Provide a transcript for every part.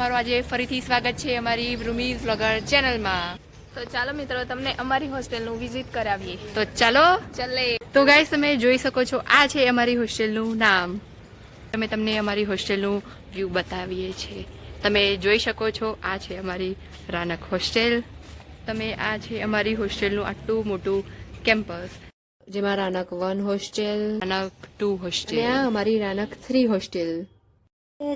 તમારું આજે ફરીથી સ્વાગત છે અમારી રૂમીઝ વ્લોગર ચેનલમાં. તો ચાલો મિત્રો તમને અમારી હોસ્ટેલનું વિઝિટ કરાવીએ. તો ચાલો ચાલે. તો ગાઈસ તમે જોઈ શકો છો આ છે અમારી હોસ્ટેલનું નામ. અમે તમને અમારી હોસ્ટેલનું વ્યૂ બતાવીએ છીએ. તમે જોઈ શકો છો આ છે અમારી રાનક હોસ્ટેલ. તમે આ છે અમારી હોસ્ટેલનું આટલું મોટું કેમ્પસ જેમાં રાનક 1 હોસ્ટેલ, રાનક 2 હોસ્ટેલ અને આ અમારી રાનક 3 હોસ્ટેલ.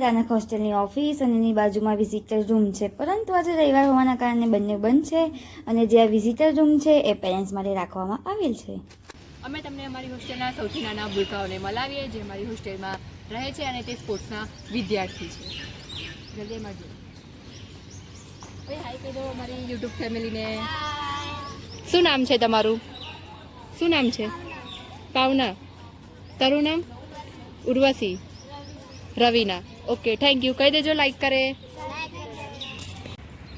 રાનક હોસ્ટેલની ઓફિસ અને એની બાજુમાં વિઝિટર રૂમ છે, પરંતુ આજે રવિવાર હોવાના કારણે બંને બંધ છે અને જે આ વિઝિટર રૂમ છે એ પેરેન્ટ્સ માટે રાખવામાં આવેલ છે. અમે તમને અમારી હોસ્ટેલના સૌથી નાના ભૂલકાઓને મળાવીએ જે અમારી હોસ્ટેલમાં રહે છે અને તે સ્પોર્ટ્સના વિદ્યાર્થી છે. જલ્દી મળજો. ભાઈ હાય કહી દો અમારી યુટ્યુબ ફેમિલીને. શું નામ છે તમારું? શું નામ છે? પાવના. તારું નામ? Urvashi. Raveena. Okay, thank you. કહી દેજો લાઈક કરે.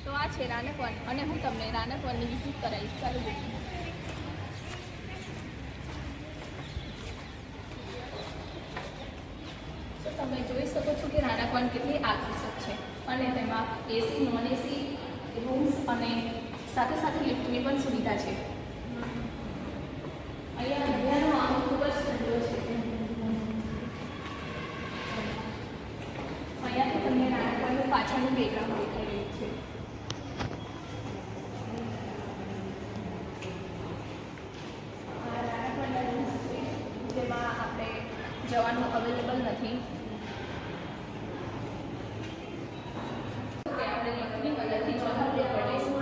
તો આ છે રાનક 1 અને હું તમને રાનક 1 ની વિઝિટ કરાવીશ. ચાલો જોઈએ. તો તમે જોઈ શકો છો કે રાનક 1 કેટલી આકર્ષક છે અને તેમાં એસી, નોન એસી રૂમ્સ અને સાથે સાથે લિફ્ટની પણ સુવિધા છે. અહીંયા હરિયાનો આંગણ ખૂબ જ ઠંડો છે. અહીંયાથી તમને રાનક 1 નું પાછળનું બેકગ્રાઉન્ડ દેખાઈ રહ્યું છે. આ રાનક 1 ના રૂમ્સ છે જેમાં આપણે જવાનું અવેલેબલ નથી. આપણે લિફ્ટની મદદથી ચોથા ફ્લોર પર જઈશું.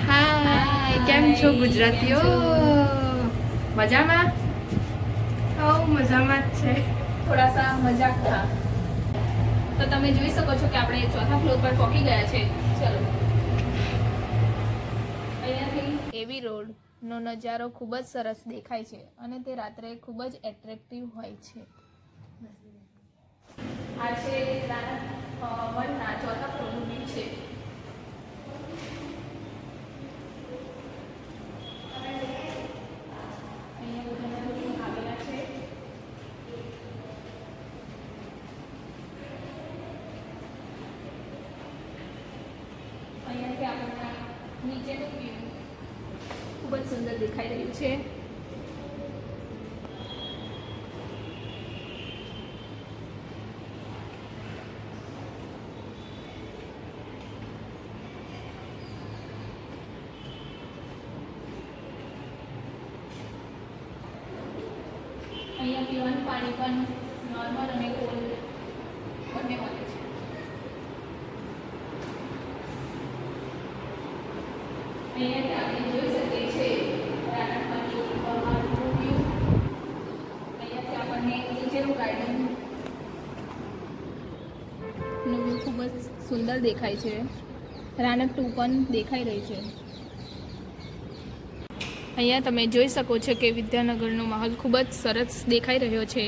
હાય, કેમ છો ગુજરાતીઓ? મજામાં? મજામાં જ છે. થોડા સા મજાક થા. તો તમે જોઈ શકો છો કે આપણે ચોથા ફ્લોર પર પહોંચી ગયા છે. ચલો. અહીંયાથી એવી રોડનો નજારો ખૂબ જ સરસ દેખાય છે અને તે રાત્રે ખૂબ જ એટ્રેક્ટિવ હોય છે. આ છે રાનક 1 ના ચોથા ફ્લોરનું વ્યૂ છે. અહીંયા બધાના રૂમ આવેલા છે. અહીંયાથી આપણને નીચેનું વ્યૂ ખૂબ જ સુંદર દેખાઈ રહ્યું છે. અહીંયા પીવાનું પાણી પણ નોર્મલ અને કોલ્ડ બંને મળે છે. અહીંયાથી આપણે જોઈ શકીએ છીએ રાનક 1 ની બહારનું વ્યૂ. અહીંયાથી આપણને નીચેનું ગાર્ડનનું વ્યૂ ખૂબ જ સુંદર દેખાય છે. રાનક 2 પણ દેખાઈ રહી છે. અહીંયા તમે જોઈ શકો છો કે વિદ્યાનગરનો માહોલ ખૂબ જ સરસ દેખાઈ રહ્યો છે.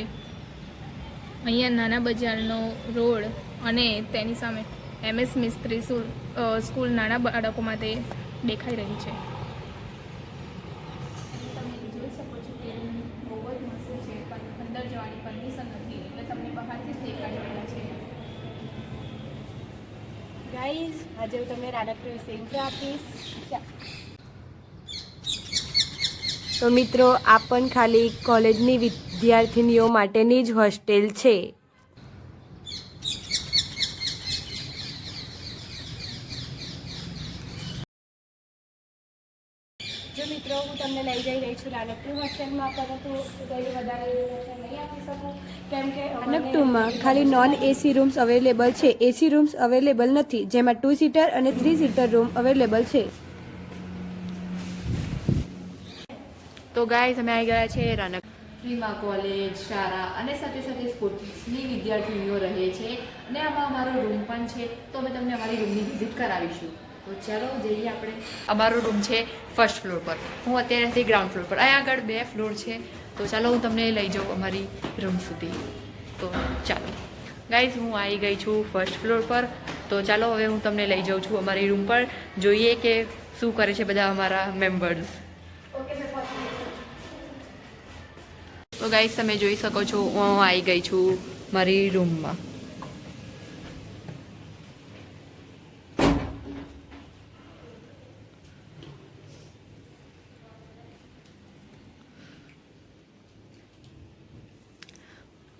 અહીંયા નાના બજારનો રોડ અને તેની સામે MS મિસ્ત્રી સ્કૂલ નાના બાળકો માટે દેખાઈ રહી છે. તમે જોઈ શકો છો કે બહુ જ મસ્ત છે પણ અંદર જવાની પરમિશન નથી એટલે તમને બહારથી જ દેખાઈ રહ્યા છે. ગાઈઝ આજે હું તમને રાનક 2 વિશે ઇન્ટ્રો આપીશ. તો મિત્રો આ પણ ખાલી કોલેજની વિદ્યાર્થીનીઓ માટેની જ હોસ્ટેલ છે. જો મિત્રો હું તમને લઈ જઈ રહી છું રાનક 2 હોસ્ટેલમાં, પરંતુ કંઈ વધારે નહીં આપી શકું કેમ કે રાનક 2માં ખાલી નોન એસી રૂમ્સ અવેલેબલ છે. એસી રૂમ્સ અવેલેબલ નથી, જેમાં 2 સીટર અને 3 સીટર રૂમ અવેલેબલ છે. તો ગાઈસ અમે આવી ગયા છે રાનક 3માં. કોલેજ, શાળા અને સાથે સાથે સ્પોર્ટ્સની વિદ્યાર્થીનીઓ રહે છે અને આમાં અમારો રૂમ પણ છે. તો અમે તમને અમારી રૂમની વિઝિટ કરાવીશું. તો ચાલો જઈએ આપણે. અમારો રૂમ છે ફર્સ્ટ ફ્લોર પર. હું અત્યારે હતી ગ્રાઉન્ડ ફ્લોર પર. અહીંયા આગળ 2 ફ્લોર છે. તો ચાલો હું તમને લઈ જાઉં અમારી રૂમ સુધી. તો ચાલો ગાઈઝ હું આવી ગઈ છું ફર્સ્ટ ફ્લોર પર. તો ચાલો હવે હું તમને લઈ જાઉં છું અમારી રૂમ પર. જોઈએ કે શું કરે છે બધા અમારા મેમ્બર્સ. ઓકે ગાઈસ તમે જોઈ શકો છો હું આવી ગઈ છું મારી રૂમમાં.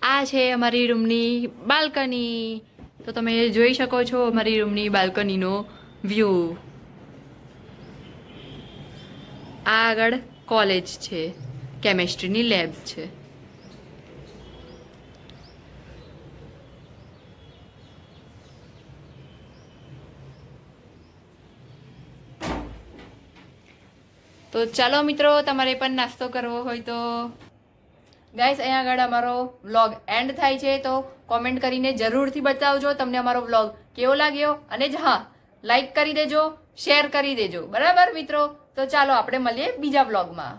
આ છે અમારી રૂમની બાલ્કની. તો તમે જોઈ શકો છો અમારી રૂમની બાલ્કનીનો વ્યૂ. આ આગળ કોલેજ છે, કેમેસ્ટ્રીની લેબ છે. તો ચાલો મિત્રો, તમારે પણ નાસ્તો કરવો હોય તો ગાઈસ અહીંયા આગળ અમારો વ્લોગ એન્ડ થાય છે. તો કોમેન્ટ કરીને જરૂરથી બતાવજો તમને અમારો વ્લોગ કેવો લાગ્યો. અને હા, લાઈક કરી દેજો, શેર કરી દેજો. બરાબર મિત્રો? તો ચાલો આપણે મળીએ બીજા વ્લોગમાં.